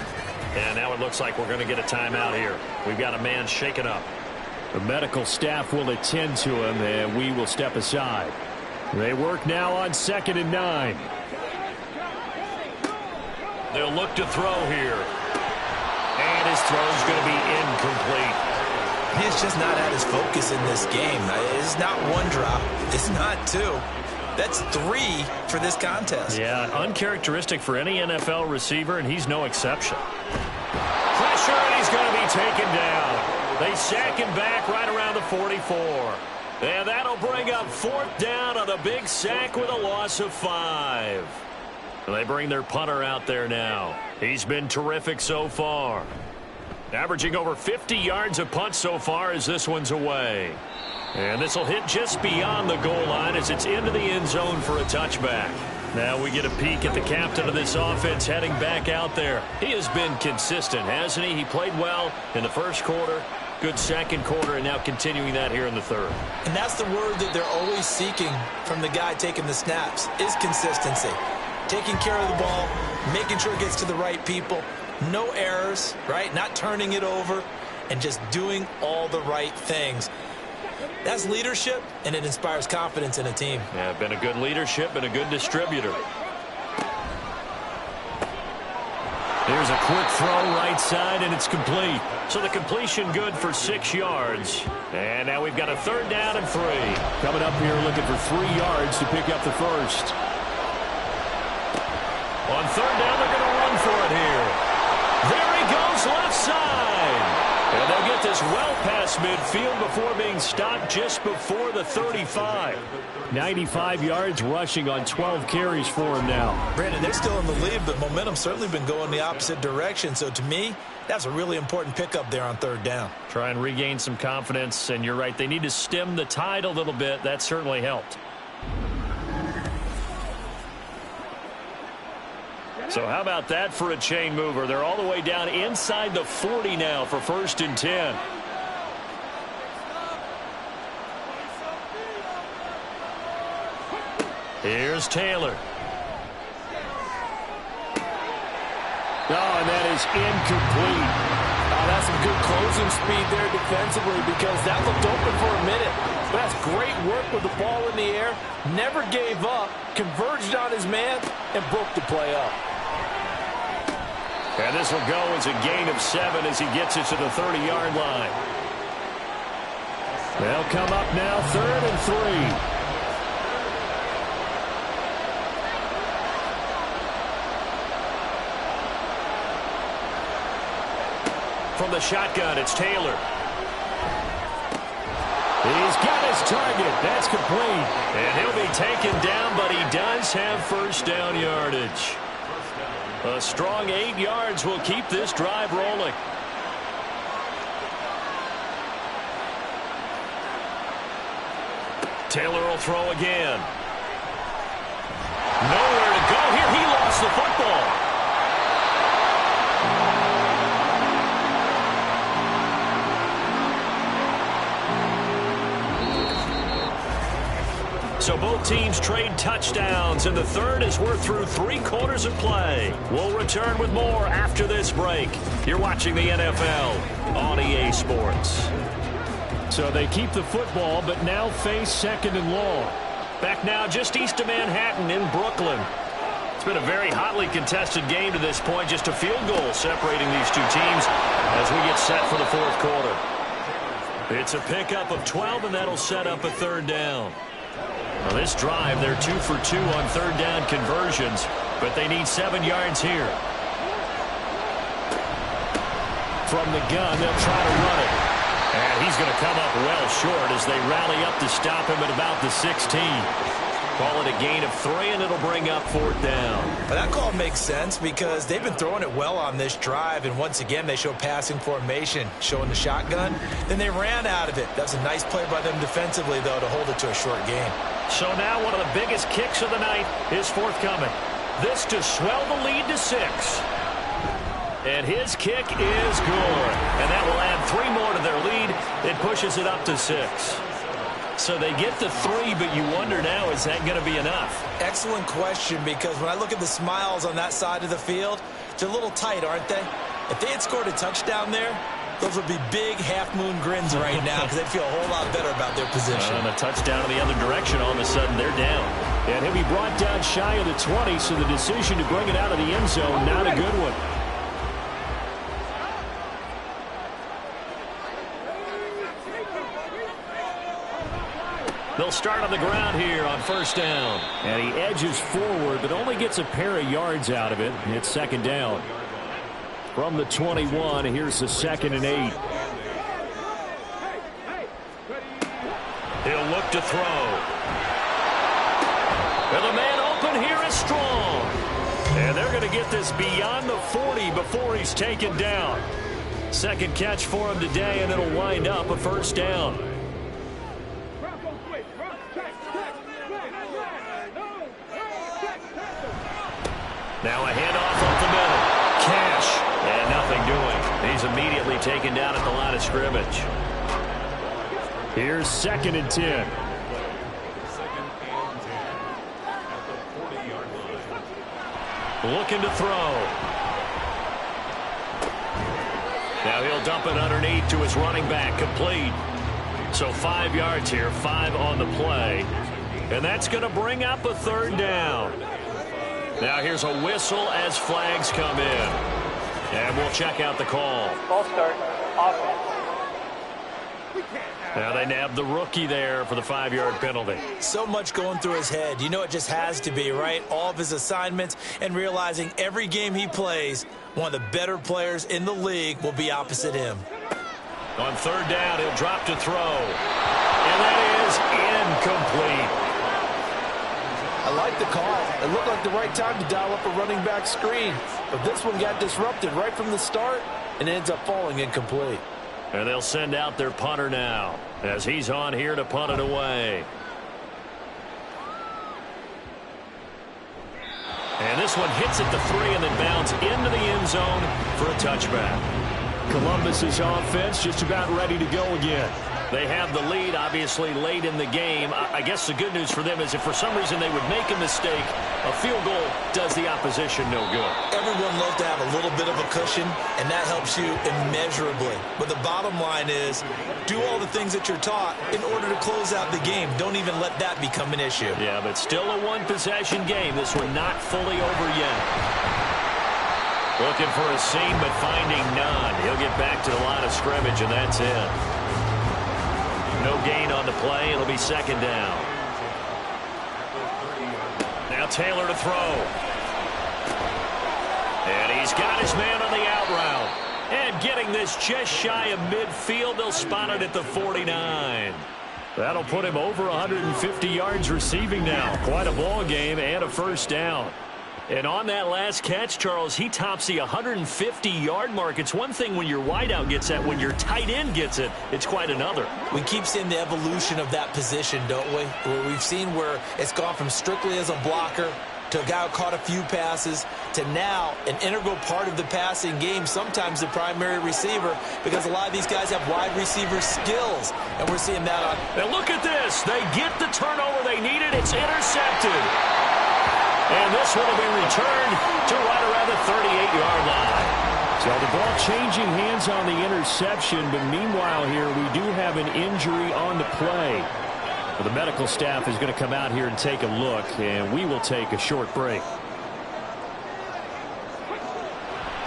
And now it looks like we're going to get a timeout here. We've got a man shaken up. The medical staff will attend to him, and we will step aside. They work now on 2nd and 9. They'll look to throw here. And his throw's going to be incomplete. He's just not at his focus in this game. It's not one drop. It's not two. That's 3 for this contest. Yeah, uncharacteristic for any NFL receiver, and he's no exception. Pressure, and he's going to be taken down. They sack him back right around the 44. And that'll bring up 4th down on a big sack with a loss of 5. They bring their punter out there now. He's been terrific so far. Averaging over 50 yards a punt so far as this one's away. And this will hit just beyond the goal line as it's into the end zone for a touchback. Now we get a peek at the captain of this offense heading back out there. He has been consistent, hasn't he? He played well in the first quarter, good second quarter, and now continuing that here in the third. And that's the word that they're always seeking from the guy taking the snaps, is consistency. Taking care of the ball, making sure it gets to the right people. No errors, right? Not turning it over, and just doing all the right things. That's leadership, and it inspires confidence in a team. Yeah, been a good leadership and a good distributor. There's a quick throw right side, and it's complete. So the completion good for 6 yards. And now we've got a 3rd down and 3. Coming up here looking for 3 yards to pick up the first. On 3rd down, they're going to run for it here. There he goes, left side. And they'll get this well past midfield before being stopped just before the 35. 95 yards rushing on 12 carries for him now. Brandon, they're still in the lead, but momentum's certainly been going the opposite direction. So to me, that's a really important pickup there on 3rd down. Try and regain some confidence, and you're right. They need to stem the tide a little bit. That certainly helped. So how about that for a chain mover? They're all the way down inside the 40 now for 1st and 10. Here's Taylor. Oh, and that is incomplete. That's some good closing speed there defensively because that looked open for a minute. But that's great work with the ball in the air. Never gave up, converged on his man, and broke the play up. And this will go as a gain of 7 as he gets it to the 30-yard line. They'll come up now 3rd and 3. From the shotgun, it's Taylor. He's got his target. That's complete. And he'll be taken down, but he does have 1st down yardage. A strong 8 yards will keep this drive rolling. Taylor will throw again. Nowhere to go here. He lost the football. So both teams trade touchdowns, and the third as we're through 3 quarters of play. We'll return with more after this break. You're watching the NFL on EA Sports. So they keep the football, but now face 2nd and long. Back now just east of Manhattan in Brooklyn. It's been a very hotly contested game to this point. Just a field goal separating these two teams as we get set for the 4th quarter. It's a pickup of 12, and that'll set up a 3rd down. Now this drive, they're 2 for 2 on 3rd down conversions, but they need 7 yards here. From the gun, they'll try to run it. And he's going to come up well short as they rally up to stop him at about the 16. Call it a gain of 3, and it'll bring up 4th down. Well, that call makes sense because they've been throwing it well on this drive, and once again they show passing formation, showing the shotgun. Then they ran out of it. That's a nice play by them defensively, though, to hold it to a short game. So now one of the biggest kicks of the night is forthcoming. This to swell the lead to 6. And his kick is good. And that will add 3 more to their lead. It pushes it up to 6. So they get the 3, but you wonder now, is that going to be enough? Excellent question, because when I look at the smiles on that side of the field, they're a little tight, aren't they? If they had scored a touchdown there, those would be big half-moon grins right now because they'd feel a whole lot better about their position. And a touchdown in the other direction, all of a sudden they're down. And he'll be brought down shy of the 20, so the decision to bring it out of the end zone, not a good one. They'll start on the ground here on first down. And he edges forward, but only gets a pair of yards out of it. It's second down. From the 21, here's the 2nd and 8. He'll look to throw. And the man open here is Strong. And they're going to get this beyond the 40 before he's taken down. Second catch for him today, and it'll wind up a first down. Now a handoff up the middle. Cash. And nothing doing. He's immediately taken down at the line of scrimmage. Here's 2nd and 10. Second and 10 at the 40-yard line. Looking to throw. Now he'll dump it underneath to his running back. Complete. So 5 yards here, 5 on the play. And that's going to bring up a third down. Now here's a whistle as flags come in. And we'll check out the call. Ball start. Offense. Now they nabbed the rookie there for the 5-yard penalty. So much going through his head. You know it just has to be, right? All of his assignments and realizing every game he plays, one of the better players in the league will be opposite him. On third down, he'll drop to throw. And that is incomplete. I like the call. It looked like the right time to dial up a running back screen. But this one got disrupted right from the start and ends up falling incomplete. And they'll send out their punter now as he's on here to punt it away. And this one hits at the 3 and then bounds into the end zone for a touchback. Columbus's offense just about ready to go again. They have the lead, obviously, late in the game. I guess the good news for them is if for some reason they would make a mistake, a field goal does the opposition no good. Everyone loves to have a little bit of a cushion, and that helps you immeasurably. But the bottom line is, do all the things that you're taught in order to close out the game. Don't even let that become an issue. Yeah, but still a one-possession game. This one not fully over yet. Looking for a seam, but finding none. He'll get back to the line of scrimmage, and that's it. No gain on the play. It'll be second down. Now Taylor to throw. And he's got his man on the out route. And getting this just shy of midfield. They'll spot it at the 49. That'll put him over 150 yards receiving now. Quite a ball game and a first down. And on that last catch, Charles, he tops the 150-yard mark. It's one thing when your wideout gets that. When your tight end gets it, it's quite another. We keep seeing the evolution of that position, don't we? Where we've seen where it's gone from strictly as a blocker to a guy who caught a few passes to now an integral part of the passing game, sometimes the primary receiver, because a lot of these guys have wide receiver skills, and we're seeing that on. Now look at this. They get the turnover they needed. It's intercepted. And this one will be returned to right around the 38-yard line. So the ball changing hands on the interception, but meanwhile here we do have an injury on the play. Well, the medical staff is going to come out here and take a look, and we will take a short break.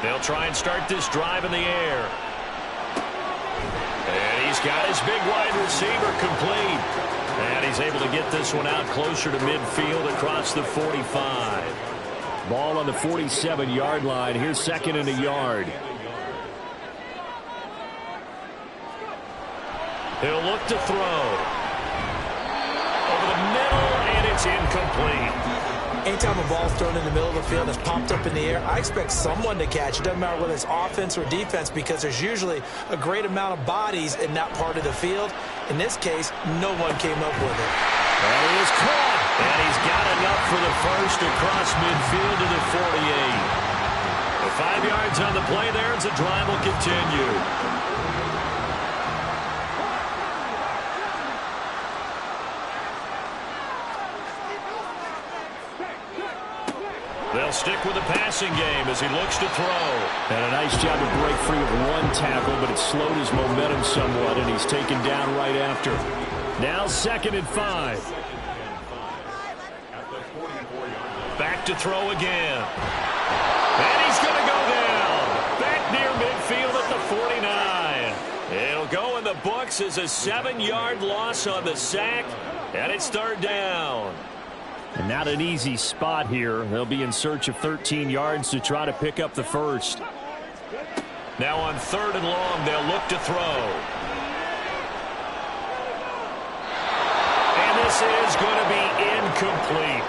They'll try and start this drive in the air. And he's got his big wide receiver complete. And he's able to get this one out closer to midfield across the 45. Ball on the 47-yard line. Here's second and a yard. He'll look to throw. Over the middle, and it's incomplete. Anytime a ball's thrown in the middle of the field and it's popped up in the air, I expect someone to catch. It doesn't matter whether it's offense or defense because there's usually a great amount of bodies in that part of the field. In this case, no one came up with it. And he is caught. And he's got enough for the first across midfield to the 48. The 5 yards on the play there as the drive will continue. They'll stick with the passing game as he looks to throw. And a nice job to break free of one tackle, but it slowed his momentum somewhat, and he's taken down right after. Now 2nd and 5. Back to throw again. And he's going to go down. Back near midfield at the 49. It'll go in the books as a 7-yard loss on the sack, and it's 3rd down. And not an easy spot here. They'll be in search of 13 yards to try to pick up the first. Now on 3rd and long, they'll look to throw. And this is going to be incomplete.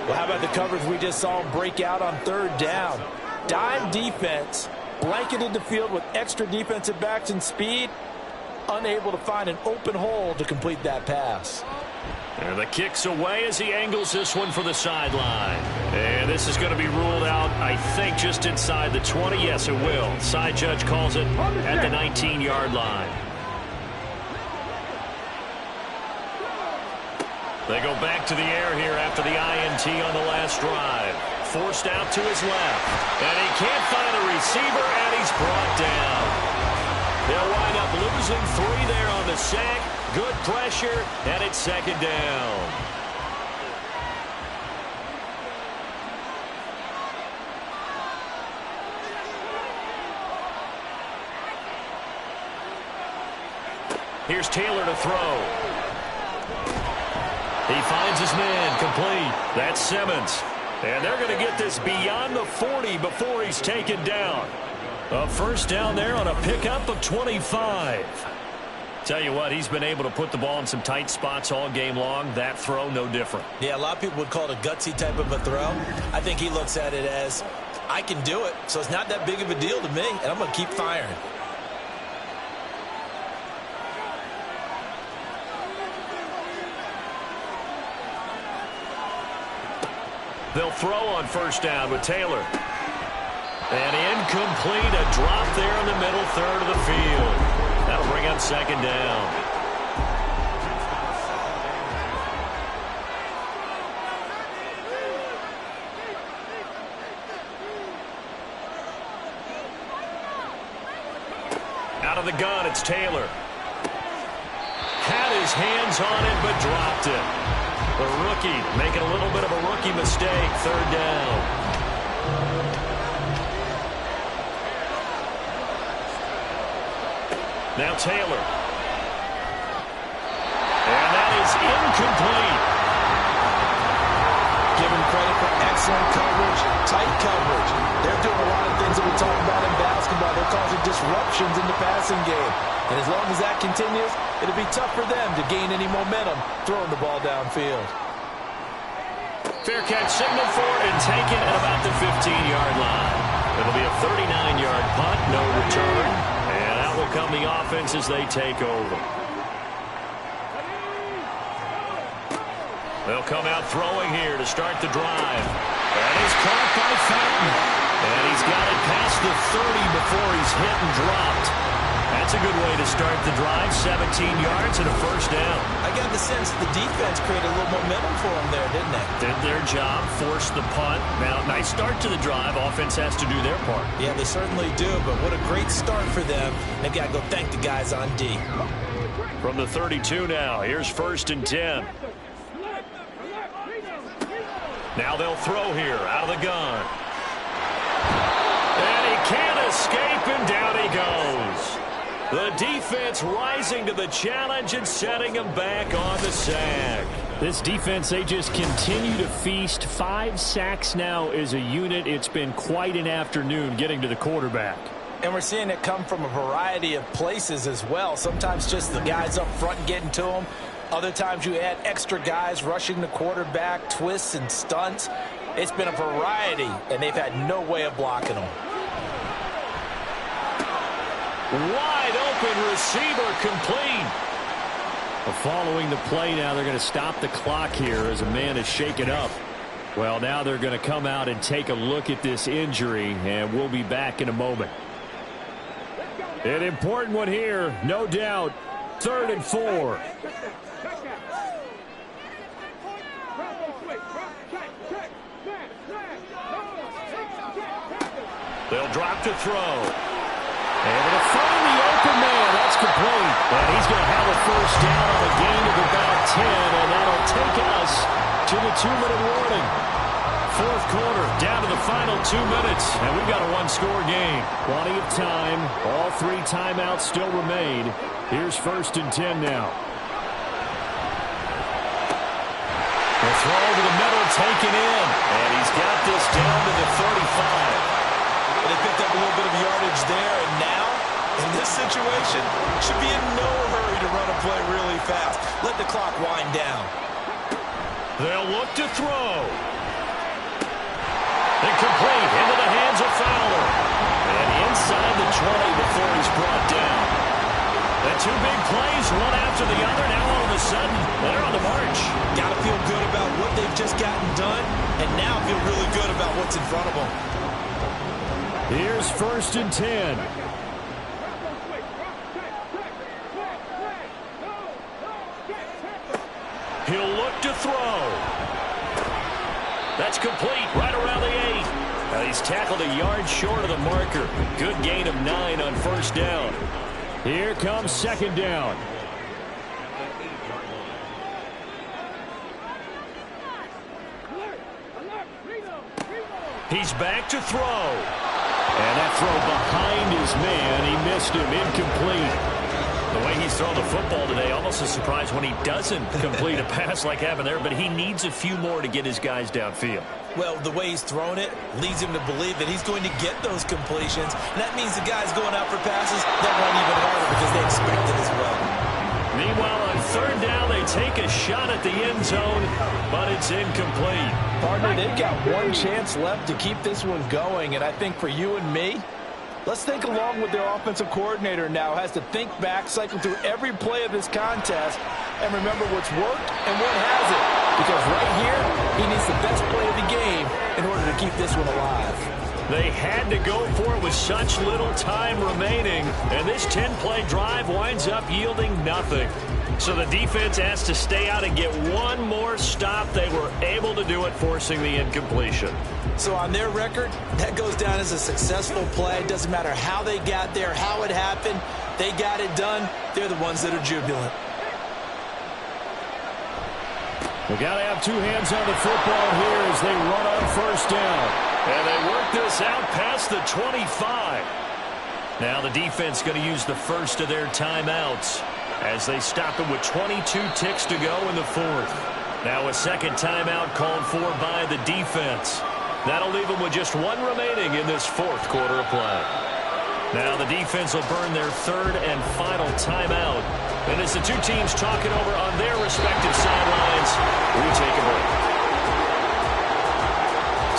Well, how about the coverage we just saw him break out on 3rd down? Dime defense, blanketed the field with extra defensive backs and speed, unable to find an open hole to complete that pass. And the kick's away as he angles this one for the sideline. And this is going to be ruled out, I think, just inside the 20. Yes, it will. Side judge calls it at the 19-yard line. They go back to the air here after the INT on the last drive. Forced out to his left. And he can't find a receiver, and he's brought down. They'll wind up losing 3 there on the sack. Good pressure, and it's 2nd down. Here's Taylor to throw. He finds his man, complete. That's Simmons. And they're going to get this beyond the 40 before he's taken down. A 1st down there on a pickup of 25. Tell you what, he's been able to put the ball in some tight spots all game long. That throw, no different. Yeah, a lot of people would call it a gutsy type of a throw. I think he looks at it as, I can do it, so it's not that big of a deal to me, and I'm going to keep firing. They'll throw on 1st down with Taylor. And incomplete, a drop there in the middle 3rd of the field. That'll bring up 2nd down. Out of the gun, it's Taylor. Had his hands on it, but dropped it. The rookie making a little bit of a rookie mistake, 3rd down. Now Taylor. And that is incomplete. Give him credit for excellent coverage, tight coverage. They're doing a lot of things that we talk about in basketball. They're causing disruptions in the passing game. And as long as that continues, it'll be tough for them to gain any momentum throwing the ball downfield. Fair catch signaled for and taken at about the 15-yard line. It'll be a 39-yard punt, no return. And out will come the offense as they take over. They'll come out throwing here to start the drive. And he's caught by Fountain. And he's got it past the 30 before he's hit and dropped. That's a good way to start the drive. 17 yards and a 1st down. I got the sense the defense created a little momentum for them there, didn't they? Did their job, forced the punt. Now, nice start to the drive. Offense has to do their part. Yeah, they certainly do, but what a great start for them. They've got to go thank the guys on D. From the 32 now, here's 1st and 10. Now they'll throw here out of the gun. And he can't escape, and down he goes. The defense rising to the challenge and setting him back on the sack. This defense, they just continue to feast. 5 sacks now as a unit. It's been quite an afternoon getting to the quarterback. And we're seeing it come from a variety of places as well. Sometimes just the guys up front getting to them. Other times you add extra guys rushing the quarterback, twists and stunts. It's been a variety, and they've had no way of blocking them. Wide open receiver, complete. Following the play now, they're going to stop the clock here as a man is shaken up. Well, now they're going to come out and take a look at this injury, and we'll be back in a moment. An important one here, no doubt. 3rd and 4. They'll drop to throw. Able to find the open man. That's complete. And he's going to have a first down on a gain of about 10, and that'll take us to the 2-minute warning. Fourth quarter, down to the final 2 minutes, and we've got a one-score game. Plenty of time. All 3 timeouts still remain. Here's 1st and 10 now. The throw to the middle, taken in, and he's got this down to the 35. They picked up a little bit of yardage there, and now, in this situation, should be in no hurry to run a play really fast. Let the clock wind down. They'll look to throw. Incomplete, into the hands of Fowler. And inside the 20 before he's brought down. The 2 big plays, one after the other. Now all of a sudden, they're on the march. Got to feel good about what they've just gotten done, and now feel really good about what's in front of them. Here's 1st and 10. He'll look to throw. That's complete, right around the 8. He's tackled a yard short of the marker. Good gain of 9 on 1st down. Here comes 2nd down. He's back to throw. And that throw behind his man. He missed him. Incomplete. The way he's thrown the football today, almost a surprise when he doesn't complete a pass like happened there, but he needs a few more to get his guys downfield. Well, the way he's thrown it leads him to believe that he's going to get those completions, and that means the guys going out for passes, they'll run even harder because they expect it as well. Meanwhile, on 3rd down, they take a shot at the end zone, but it's incomplete. Partner, they've got one chance left to keep this one going, and I think for you and me, let's think along with their offensive coordinator now. Has to think back, cycle through every play of this contest, and remember what's worked and what hasn't. Because right here, he needs the best play of the game in order to keep this one alive. They had to go for it with such little time remaining, and this 10-play drive winds up yielding nothing. So the defense has to stay out and get one more stop. They were able to do it, forcing the incompletion. So on their record, that goes down as a successful play. Doesn't matter how they got there, how it happened. They got it done. They're the ones that are jubilant. We got to have 2 hands on the football here as they run on 1st down. And they work this out past the 25. Now the defense going to use the first of their timeouts as they stop it with 22 ticks to go in the 4th. Now a second timeout called for by the defense. That'll leave them with just 1 remaining in this 4th quarter of play. Now the defense will burn their 3rd and final timeout. And as the 2 teams talk it over on their respective sidelines, we take a break.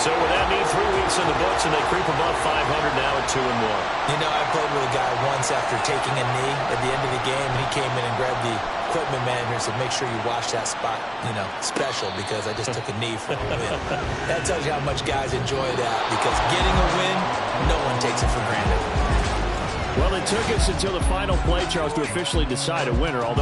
So with that mean 3 weeks in the books, and they creep above 500 now at 2-1. You know, I played with a guy once after taking a knee at the end of the game, and he came in and grabbed the equipment manager and said, make sure you watch that spot, you know, special, because I just took a knee for a win. That tells you how much guys enjoy that, because getting a win, no one takes it for granted. Well, it took us until the final play, Charles, to officially decide a winner, although